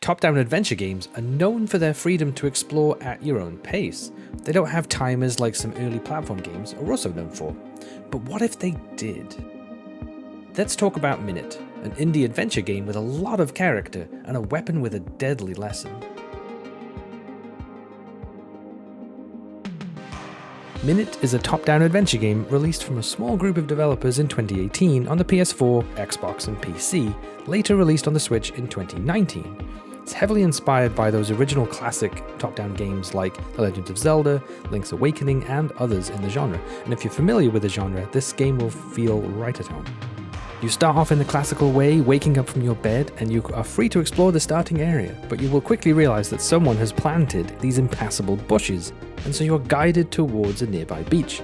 Top-down adventure games are known for their freedom to explore at your own pace. They don't have timers like some early platform games are also known for. But what if they did? Let's talk about Minit, an indie adventure game with a lot of character and a weapon with a deadly lesson. Minit is a top-down adventure game released from a small group of developers in 2018 on the PS4, Xbox, and PC, later released on the Switch in 2019. It's heavily inspired by those original classic top-down games like The Legend of Zelda, Link's Awakening, and others in the genre, and if you're familiar with the genre, this game will feel right at home. You start off in the classical way, waking up from your bed, and you are free to explore the starting area, but you will quickly realize that someone has planted these impassable bushes, and so you're guided towards a nearby beach.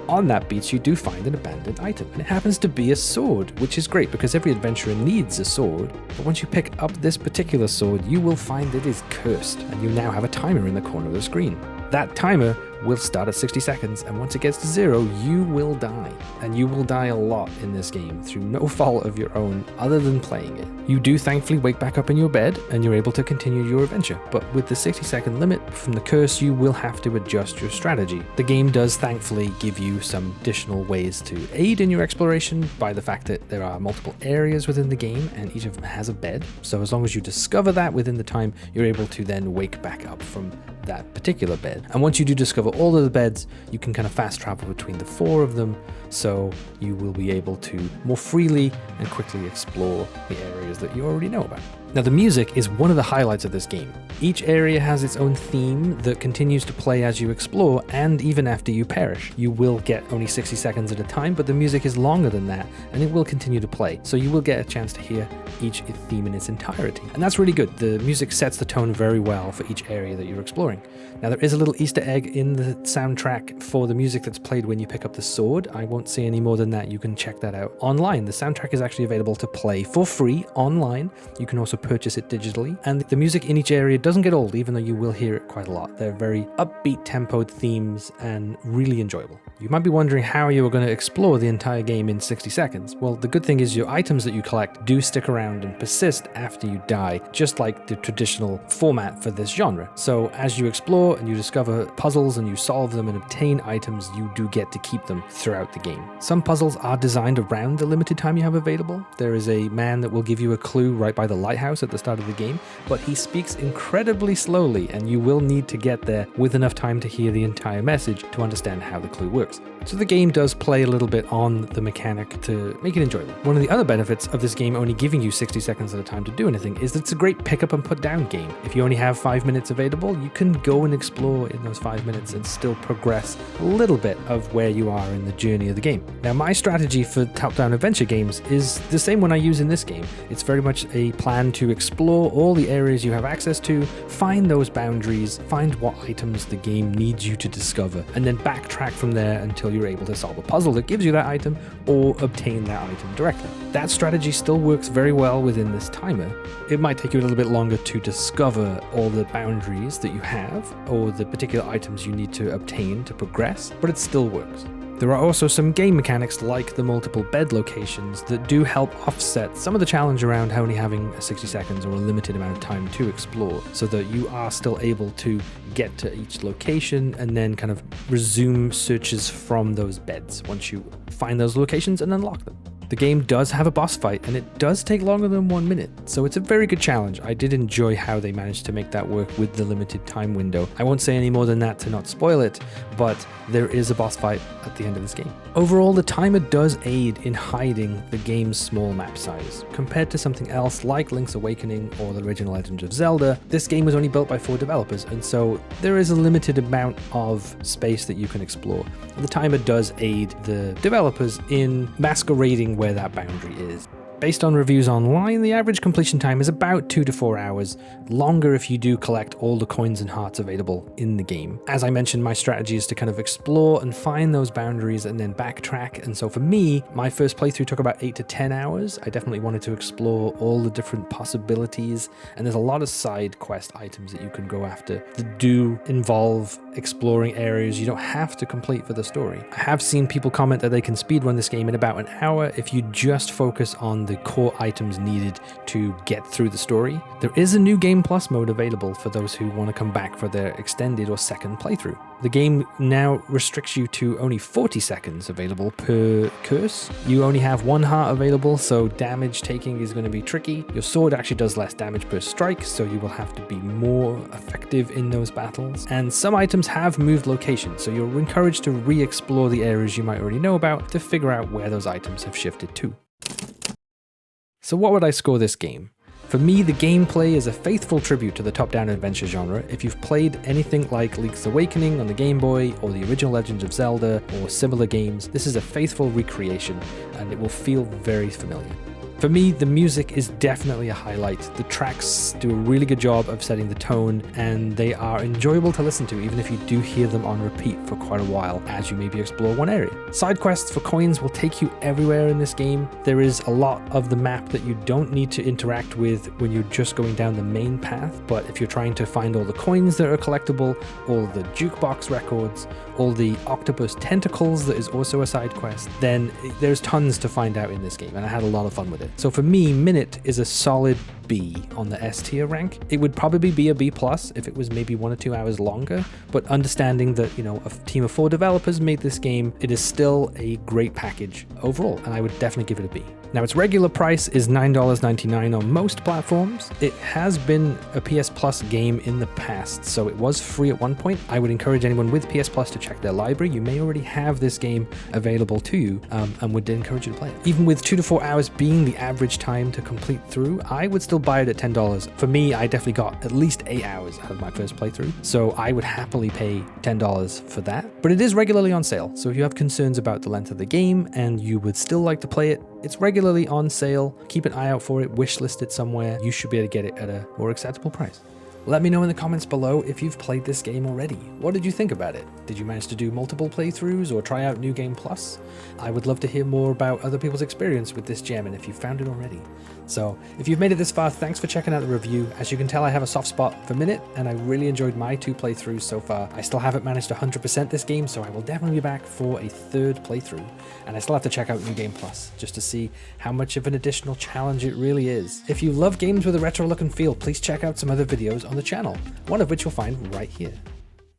On that beach you do find an abandoned item, and it happens to be a sword, which is great because every adventurer needs a sword, but once you pick up this particular sword you will find it is cursed, and you now have a timer in the corner of the screen. That timer will start at 60 seconds, and once it gets to 0, you will die. And you will die a lot in this game through no fault of your own other than playing it. You do thankfully wake back up in your bed and you're able to continue your adventure, but with the 60-second limit from the curse you will have to adjust your strategy. The game does thankfully give you some additional ways to aid in your exploration by the fact that there are multiple areas within the game and each of them has a bed, so as long as you discover that within the time you're able to then wake back up from that particular bed. And once you do discover all of the beds, you can kind of fast travel between the 4 of them, so you will be able to more freely and quickly explore the areas that you already know about. Now, the music is one of the highlights of this game. Each area has its own theme that continues to play as you explore, and even after you perish. You will get only 60 seconds at a time, but the music is longer than that, and it will continue to play, so you will get a chance to hear each theme in its entirety. And that's really good. The music sets the tone very well for each area that you're exploring. Now, there is a little Easter egg in the soundtrack for the music that's played when you pick up the sword. I won't say any more than that. You can check that out online. The soundtrack is actually available to play for free online. You can also purchase it digitally, and the music in each area doesn't get old, even though you will hear it quite a lot. They're very upbeat tempoed themes and really enjoyable. You might be wondering how you are going to explore the entire game in 60 seconds. Well, the good thing is your items that you collect do stick around and persist after you die, just like the traditional format for this genre. So as you explore and you discover puzzles and you solve them and obtain items, you do get to keep them throughout the game. Some puzzles are designed around the limited time you have available. There is a man that will give you a clue right by the lighthouse at the start of the game, but he speaks incredibly slowly and you will need to get there with enough time to hear the entire message to understand how the clue works. So the game does play a little bit on the mechanic to make it enjoyable. One of the other benefits of this game only giving you 60 seconds at a time to do anything is that it's a great pick up and put down game. If you only have 5 minutes available, you can go and explore in those 5 minutes and still progress a little bit of where you are in the journey of the game. Now, my strategy for top-down adventure games is the same one I use in this game. It's very much a plan to explore all the areas you have access to, find those boundaries, find what items the game needs you to discover, and then backtrack from there until you're able to solve a puzzle that gives you that item or obtain that item directly. That strategy still works very well within this timer. It might take you a little bit longer to discover all the boundaries that you have or the particular items you need to obtain to progress, but it still works. There are also some game mechanics like the multiple bed locations that do help offset some of the challenge around only having 60 seconds or a limited amount of time to explore, so that you are still able to get to each location and then kind of resume searches from those beds once you find those locations and unlock them. The game does have a boss fight, and it does take longer than 1 minute, so it's a very good challenge. I did enjoy how they managed to make that work with the limited time window. I won't say any more than that to not spoil it, but there is a boss fight at the end of this game. Overall, the timer does aid in hiding the game's small map size. Compared to something else like Link's Awakening or the original Legend of Zelda, this game was only built by 4 developers, and so there is a limited amount of space that you can explore. And the timer does aid the developers in masquerading where that boundary is. Based on reviews online, the average completion time is about 2 to 4 hours, longer if you do collect all the coins and hearts available in the game. As I mentioned, my strategy is to kind of explore and find those boundaries and then backtrack, and so for me, my first playthrough took about 8 to 10 hours. I definitely wanted to explore all the different possibilities, and there's a lot of side quest items that you can go after that do involve exploring areas you don't have to complete for the story. I have seen people comment that they can speedrun this game in about an hour if you just focus on the core items needed to get through the story. There is a new Game Plus mode available for those who want to come back for their extended or second playthrough. The game now restricts you to only 40 seconds available per curse. You only have one heart available, so damage taking is going to be tricky. Your sword actually does less damage per strike, so you will have to be more effective in those battles. And some items have moved location, so you're encouraged to re-explore the areas you might already know about to figure out where those items have shifted to. So what would I score this game? For me, the gameplay is a faithful tribute to the top-down adventure genre. If you've played anything like Link's Awakening on the Game Boy, or the original Legends of Zelda, or similar games, this is a faithful recreation, and it will feel very familiar. For me, the music is definitely a highlight. The tracks do a really good job of setting the tone, and they are enjoyable to listen to even if you do hear them on repeat for quite a while as you maybe explore one area. Side quests for coins will take you everywhere in this game. There is a lot of the map that you don't need to interact with when you're just going down the main path, but if you're trying to find all the coins that are collectible, all the jukebox records, all the octopus tentacles that is also a side quest, then there's tons to find out in this game, and I had a lot of fun with it. So for me, Minit is a solid B on the S tier rank. It would probably be a B+ if it was maybe 1 or 2 hours longer, but understanding that, you know, a team of 4 developers made this game, it is still a great package overall, and I would definitely give it a B. Now, its regular price is $9.99 on most platforms. It has been a PS Plus game in the past, so it was free at one point. I would encourage anyone with PS Plus to check their library. You may already have this game available to you, and would encourage you to play it. Even with 2 to 4 hours being the average time to complete through, I would still buy it at $10. For me, I definitely got at least 8 hours out of my first playthrough, so I would happily pay $10 for that. But it is regularly on sale, so if you have concerns about the length of the game and you would still like to play it, it's regularly on sale. Keep an eye out for it, wishlist it somewhere. You should be able to get it at a more acceptable price. Let me know in the comments below if you've played this game already. What did you think about it? Did you manage to do multiple playthroughs or try out New Game Plus? I would love to hear more about other people's experience with this gem and if you've found it already. So if you've made it this far, thanks for checking out the review. As you can tell, I have a soft spot for Minit, and I really enjoyed my 2 playthroughs so far. I still haven't managed to 100% this game, so I will definitely be back for a 3rd playthrough. And I still have to check out New Game Plus, just to see how much of an additional challenge it really is. If you love games with a retro look and feel, please check out some other videos on the channel, one of which you'll find right here.